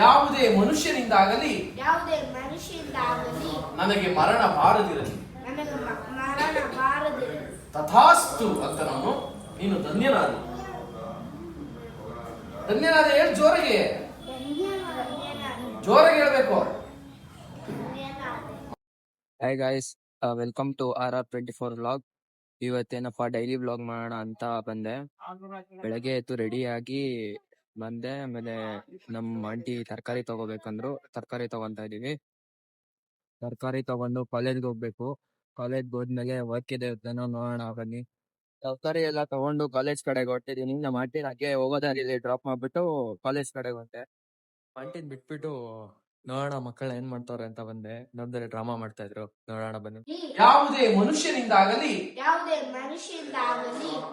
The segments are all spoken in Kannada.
ಯಾವುದೇ ಮನುಷ್ಯನಿಂದಾಗಲಿ ನನಗೆ ಮರಣ ಬಾರದಿರಲಿ. ತಥಾಸ್ತು ಅಂತ ನಾನು ನೀನು ಧನ್ಯನಾದ ಹೇಳಿ ಜೋರಾಗಿ ಹೇಳ್ಬೇಕು. Hi guys, welcome to RR24 vlog. ಇವತ್ತೇನಪ್ಪ ಡೈಲಿ ವ್ಲಾಗ್ ಮಾಡೋಣ ಅಂತ ಬಂದೆ. ಬೆಳಗ್ಗೆ ಎದ್ದು ರೆಡಿ ಆಗಿ ಬಂದೆ. ಆಮೇಲೆ ನಮ್ಮ ಆಂಟಿ ತರಕಾರಿ ತಗೋಬೇಕಂದ್ರು, ತರಕಾರಿ ತಗೊಂತ ಇದೀವಿ. ತರಕಾರಿ ತಗೊಂಡು ಕಾಲೇಜ್ಗೆ ಹೋಗ್ಬೇಕು. ಕಾಲೇಜ್ಗೆ ಹೋದ್ಮೇಲೆ ವರ್ಕ್ ಇದೆ ನೋಡೋಣ ಬನ್ನಿ. ತರಕಾರಿ ಎಲ್ಲ ತಗೊಂಡು ಕಾಲೇಜ್ ಕಡೆಗೆ ಹೊಟ್ಟಿದೀನಿ. ನಮ್ಮ ಆಂಟಿ ಹಾಗೆ ಹೋಗೋದಾರಿಲಿ ಡ್ರಾಪ್ ಮಾಡ್ಬಿಟ್ಟು ಕಾಲೇಜ್ ಕಡೆಗೆ ಹೊಂಟೆ. ಆಂಟಿನ್ ಬಿಟ್ಬಿಟ್ಟು ನೋಡೋಣ ಮಕ್ಕಳು ಏನ್ ಮಾಡ್ತಾವ್ರೆ ಅಂತ ಬಂದೆ. ನೋಡಿದ್ರೆ ಡ್ರಾಮಾ ಮಾಡ್ತಾ ಇದ್ರು. ನೋಡೋಣ ಬನ್ನಿ. ಯಾವುದೇ ಮನುಷ್ಯನಿಂದಾಗಲಿ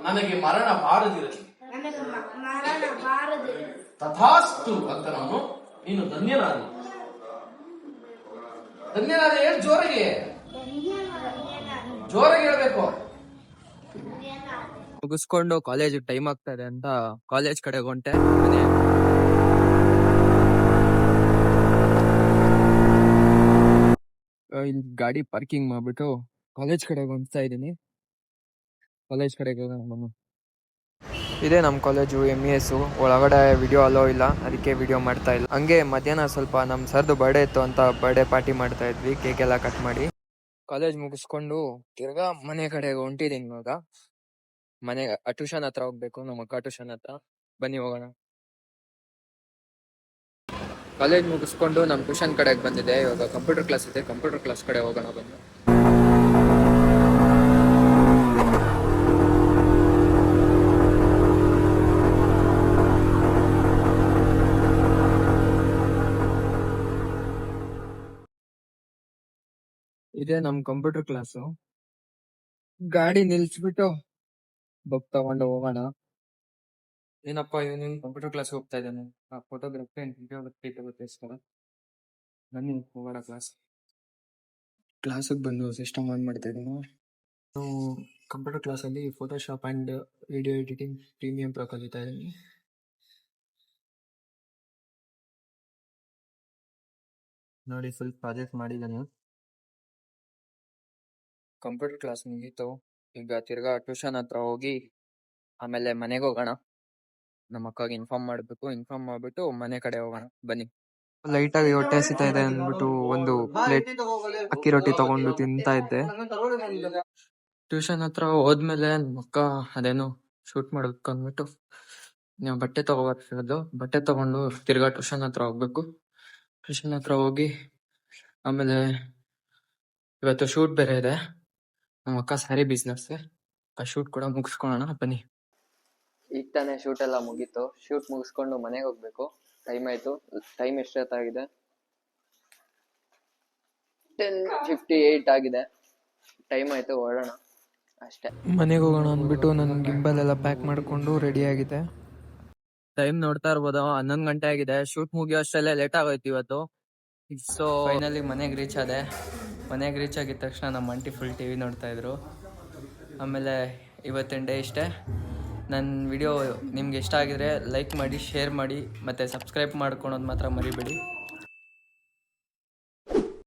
ನನಗೆ ಮರಣ ಬಾರದಿರಲಿ. ತಥಾಸ್ತು ಅಂತ ನಾನು ನೀನು ಧನ್ಯನಾದ ಹೇಳಿ ಜೋರಾಗಿ ಹೇಳ್ಬೇಕು. ಮುಗಿಸ್ಕೊಂಡು ಕಾಲೇಜ್ ಟೈಮ್ ಆಗ್ತಾ ಇದೆ ಅಂತ ಕಾಲೇಜ್ ಕಡೆಗೆ ಹೊಂಟೆ. ಇಲ್ಲಿ ಗಾಡಿ ಪಾರ್ಕಿಂಗ್ ಮಾಡ್ಬಿಟ್ಟು ಕಾಲೇಜ್ ಕಡೆಗೆ ಹೊಂಟ್ತಾ ಇದ್ದೀನಿ. ಕಾಲೇಜ್ ಕಡೆಗೆ ಇದೇ ನಮ್ಮ ಕಾಲೇಜು MES. ಒಳಗಡೆ ವಿಡಿಯೋ ಅಲೋ ಇಲ್ಲ, ಅದಕ್ಕೆ ವಿಡಿಯೋ ಮಾಡ್ತಾ ಇಲ್ಲ. ಹಂಗೆ ಮಧ್ಯಾಹ್ನ ಸ್ವಲ್ಪ ನಮ್ಮ ಸರ್ದು ಬರ್ಡೇ ಇತ್ತು ಅಂತ ಬರ್ಡೇ ಪಾರ್ಟಿ ಮಾಡ್ತಾ ಇದ್ವಿ, ಕೇಕ್ ಎಲ್ಲ ಕಟ್ ಮಾಡಿ. ಕಾಲೇಜ್ ಮುಗಿಸ್ಕೊಂಡು ತಿರ್ಗಾ ಮನೆ ಕಡೆಗೆ ಹೊಂಟಿದ್ದೀನಿ. ಇವಾಗ ಮನೆ ಟ್ಯೂಷನ್ ಹತ್ರ ಹೋಗ್ಬೇಕು, ನಮ್ಮ ಅಕ್ಕ ಟ್ಯೂಷನ್ ಹತ್ರ. ಬನ್ನಿ ಹೋಗೋಣ. ಕಾಲೇಜ್ ಮುಗಿಸ್ಕೊಂಡು ನಮ್ಮ ಟ್ಯೂಷನ್ ಕಡೆಗೆ ಬಂದಿದೆ. ಇವಾಗ ಕಂಪ್ಯೂಟರ್ ಕ್ಲಾಸ್ ಇದೆ, ಕಂಪ್ಯೂಟರ್ ಕ್ಲಾಸ್ ಕಡೆ ಹೋಗೋಣ ಬನ್ನಿ. ಇದೇ ನಮ್ ಕಂಪ್ಯೂಟರ್ ಕ್ಲಾಸು. ಗಾಡಿ ನಿಲ್ಸ್ಬಿಟ್ಟು ಬುಕ್ ತಗೊಂಡು ಹೋಗೋಣ. ಏನಪ್ಪಾ ಇವನು ಕಂಪ್ಯೂಟರ್ ಕ್ಲಾಸ್ ಹೋಗ್ತಾ ಇದ್ದಾನೆ. ಫೋಟೋಗ್ರಫಿ ಅಂಡ್ ವಿಡಿಯೋಗ್ರಫಿ ತಗೋಸ್ಕರ ಬನ್ನಿ ಹೋಗೋಣ ಕ್ಲಾಸಿಗೆ ಬಂದು ಸಿಸ್ಟಮ್ ಆನ್ ಮಾಡ್ತಾ ಇದ್ದೀನಿ. ನಾವು ಕಂಪ್ಯೂಟರ್ ಕ್ಲಾಸಲ್ಲಿ Photoshop and video editing premium pro ಕಲಿತಾ ಇದ್ದೀನಿ. ನೋಡಿ ಫುಲ್ ಪ್ರಾಜೆಕ್ಟ್ ಮಾಡಿದ್ದಾನೆ. ಕಂಪ್ಯೂಟರ್ ಕ್ಲಾಸ್ ಮುಗೀತು. ಈಗ ತಿರ್ಗಾ ಟ್ಯೂಷನ್ ಹತ್ರ ಹೋಗಿ ಆಮೇಲೆ ಮನೆಗೆ ಹೋಗೋಣ. ನಮ್ಮ ಅಕ್ಕಾಗ ಇನ್ಫಾರ್ಮ್ ಮಾಡ್ಬಿಟ್ಟು ಮನೆ ಕಡೆ ಹೋಗೋಣ ಬನ್ನಿ. ಲೈಟ್ ಆಗಿ ಹೊಟ್ಟೆ ಹಸಿತಾ ಇದೆ ಅಂದ್ಬಿಟ್ಟು ಒಂದು ಪ್ಲೇಟ್ ಅಕ್ಕಿ ರೊಟ್ಟಿ ತಗೊಂಡು ತಿಂತಾ ಇದ್ದೆ. ಟ್ಯೂಷನ್ ಹತ್ರ ಹೋದ್ಮೇಲೆ ನಮ್ಮ ಅಕ್ಕ ಅದೇನು ಶೂಟ್ ಮಾಡ್ಬೇಕು ಅಂದ್ಬಿಟ್ಟು ನಾವು ಬಟ್ಟೆ ತಗೋಬರ್ತಿರೋದು. ಬಟ್ಟೆ ತಗೊಂಡು ತಿರ್ಗಾ ಟ್ಯೂಷನ್ ಹತ್ರ ಹೋಗ್ಬೇಕು. ಟ್ಯೂಷನ್ ಹತ್ರ ಹೋಗಿ ಆಮೇಲೆ ಇವತ್ತು ಶೂಟ್ ಬೇರೆ ಇದೆ. ನಮ್ಮ ಅಕ್ಕ ಸ್ಯಾರಿ ಬಿಸ್ನೆಸ್, ಆ ಶೂಟ್ ಕೂಡ ಮುಗಿಸ್ಕೊಳ್ಳೋಣ ಬನ್ನಿ. ಈಗ ತಾನೇ ಶೂಟ್ ಎಲ್ಲ ಮುಗೀತು. ಶೂಟ್ ಮುಗಿಸ್ಕೊಂಡು ಮನೆಗೆ ಹೋಗ್ಬೇಕು. ಟೈಮ್ ಆಯ್ತು. ಟೈಮ್ ಎಷ್ಟೊತ್ತಾಗಿದೆ? 10:58 ಆಗಿದೆ. ಟೈಮ್ ಆಯ್ತು, ಹೊರಡೋಣ ಅಷ್ಟೇ. ಮನೆಗೆ ಹೋಗೋಣ ಅಂದ್ಬಿಟ್ಟು ನನ್ನ ಗಿಂಬಲ್ ಎಲ್ಲ ಪ್ಯಾಕ್ ಮಾಡ್ಕೊಂಡು ರೆಡಿ ಆಗಿದೆ. ಟೈಮ್ ನೋಡ್ತಾ ಇರ್ಬೋದು, 11 ಗಂಟೆ ಆಗಿದೆ. ಶೂಟ್ ಮುಗಿಯೋ ಅಷ್ಟರಲ್ಲೇ ಲೇಟ್ ಆಗೋಯ್ತು ಇವತ್ತು. ಸೊ ಫೈನಲಿ ಮನೆಗೆ ರೀಚ್ ಆದೆ. ಮನೆಗೆ ರೀಚ್ ಆಗಿದ ತಕ್ಷಣ ನಮ್ಮ ಆಂಟಿ ಫುಲ್ TV ನೋಡ್ತಾ ಇದ್ರು. ಆಮೇಲೆ ಇವತ್ತಿನ ಡೇ ಇಷ್ಟೇ. ನನ್ನ ವಿಡಿಯೋ ನಿಮ್ಗೆ ಇಷ್ಟ ಆಗಿದ್ರೆ ಲೈಕ್ ಮಾಡಿ, ಶೇರ್ ಮಾಡಿ, ಮತ್ತು ಸಬ್ಸ್ಕ್ರೈಬ್ ಮಾಡ್ಕೊಳೋದು ಮಾತ್ರ ಮರಿಬೇಡಿ.